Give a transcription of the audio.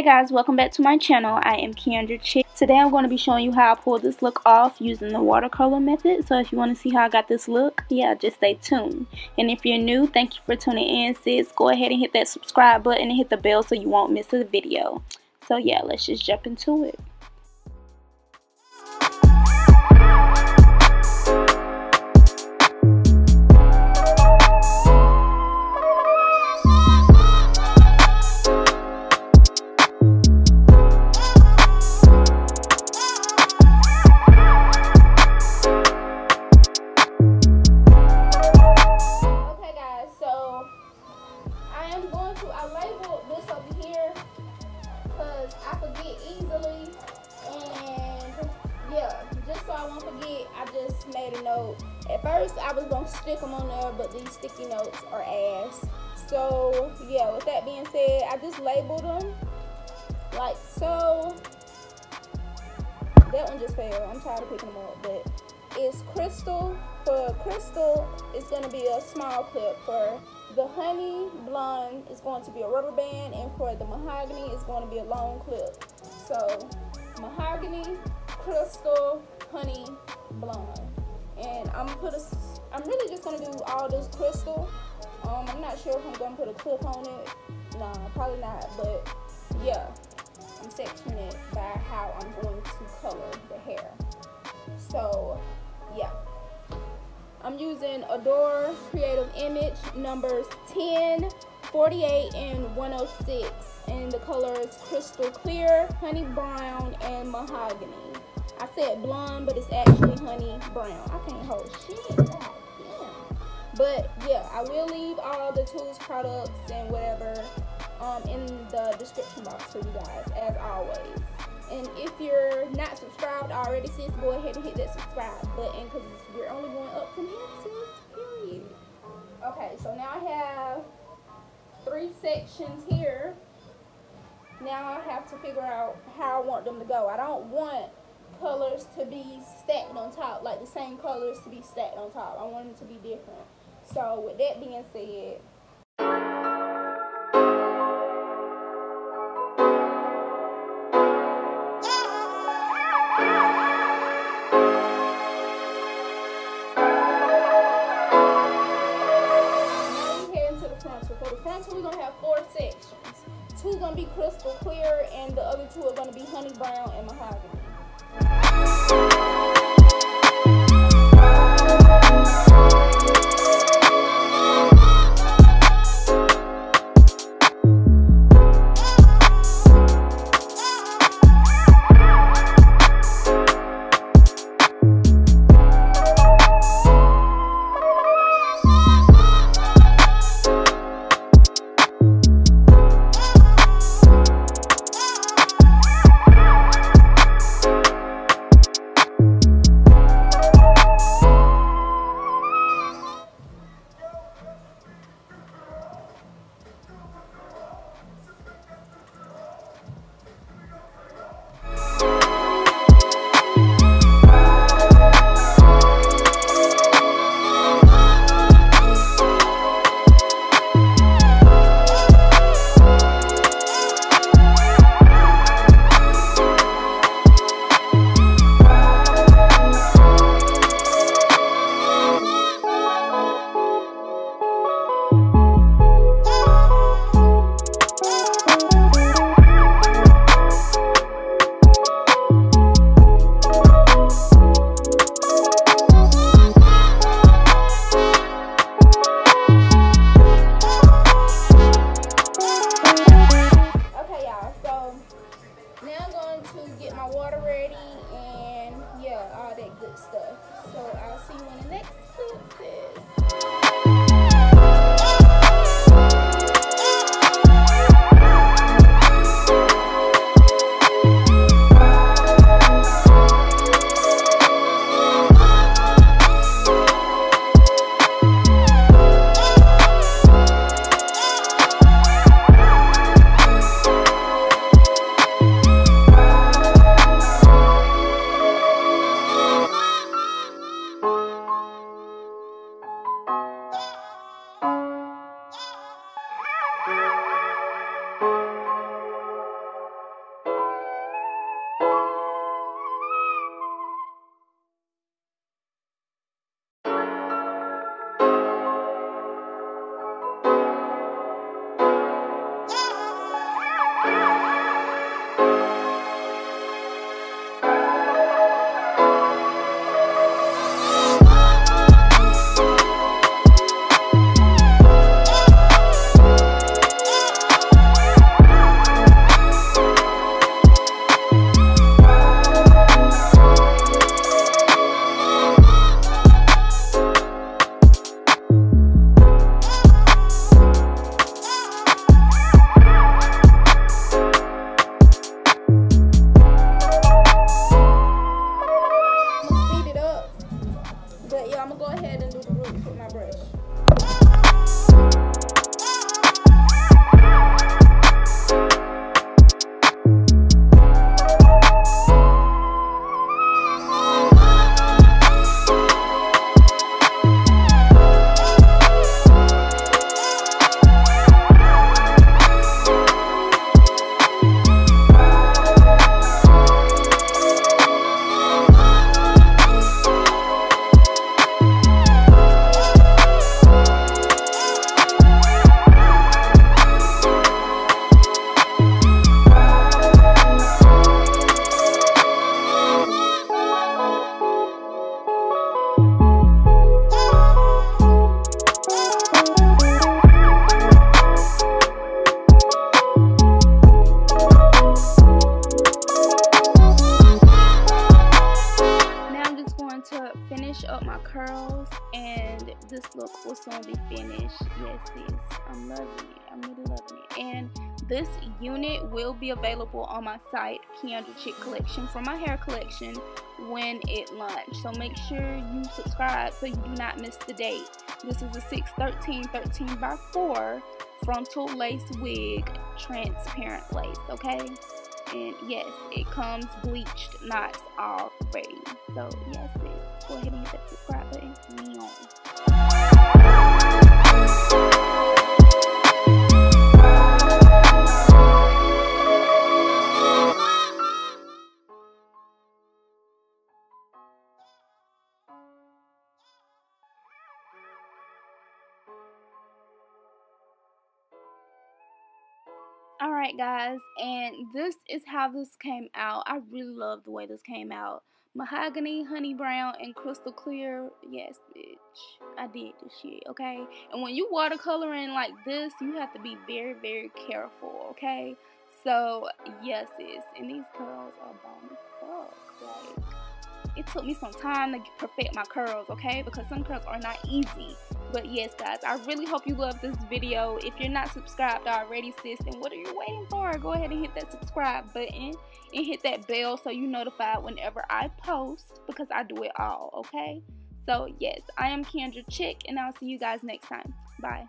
Hey guys, welcome back to my channel. I am KeandraChic. Today I'm going to be showing you how I pulled this look off using the watercolor method. So if you want to see how I got this look, yeah, just stay tuned. And if you're new, thank you for tuning in, sis. Go ahead and hit that subscribe button and hit the bell so you won't miss a video. So yeah, let's just jump into it. I labeled this over here because I forget easily, and yeah, just so I won't forget, I just made a note. At first I was going to stick them on there, but these sticky notes are ass. So yeah, with that being said, I just labeled them like so. That one just fell. I'm tired of picking them up, but it's crystal. For crystal, it's going to be a small clip. For the honey blonde, it's going to be a rubber band, and for the mahogany, it's going to be a long clip. So mahogany, crystal, honey, blonde, and I'm really just going to do all this crystal. I'm not sure if I'm going to put a clip on it. Nah, probably not. But yeah, I'm sectioning it by how I'm going to color the hair. So yeah, I'm using Adore Creative Image numbers 10, 48, and 106, and the colors crystal clear, honey brown, and mahogany. I said blonde, but it's actually honey brown. I can't hold shit. God damn. But yeah, I will leave all the tools, products, and whatever in the description box for you guys, as always. And if you're not subscribed already, sis, go ahead and hit that subscribe button, because we're only going up from here, sis, period. Okay, so now I have 3 sections here. Now I have to figure out how I want them to go. I don't want colors to be stacked on top, like the same colors to be stacked on top. I want them to be different. So with that being said, so we're going to have 4 sections. 2 going to be crystal clear, and the other 2 are going to be honey brown and mahogany. So I'll see you in the next clip. my curls, and this look will soon be finished. Yes, I'm loving it. I'm really loving it. And this unit will be available on my site, KeandraChic Collection, for my hair collection when it launched. So make sure you subscribe so you do not miss the date. This is a 613 13x4 frontal lace wig, transparent lace, okay? And yes, it comes bleached knots already. So yes, go ahead and hit that subscribe button. Alright guys, and this is how this came out. I really love the way this came out. Mahogany, honey brown, and crystal clear. Yes, bitch. I did this shit, okay? And when you watercoloring like this, you have to be very, very careful, okay? So, yes, sis. And these curls are bomb as fuck. Like, it took me some time to perfect my curls, okay? Because some curls are not easy. But yes, guys, I really hope you love this video. If you're not subscribed already, sis, then what are you waiting for? Go ahead and hit that subscribe button and hit that bell so you're notified whenever I post, because I do it all, okay? So yes, I am KeandraChic, and I'll see you guys next time. Bye.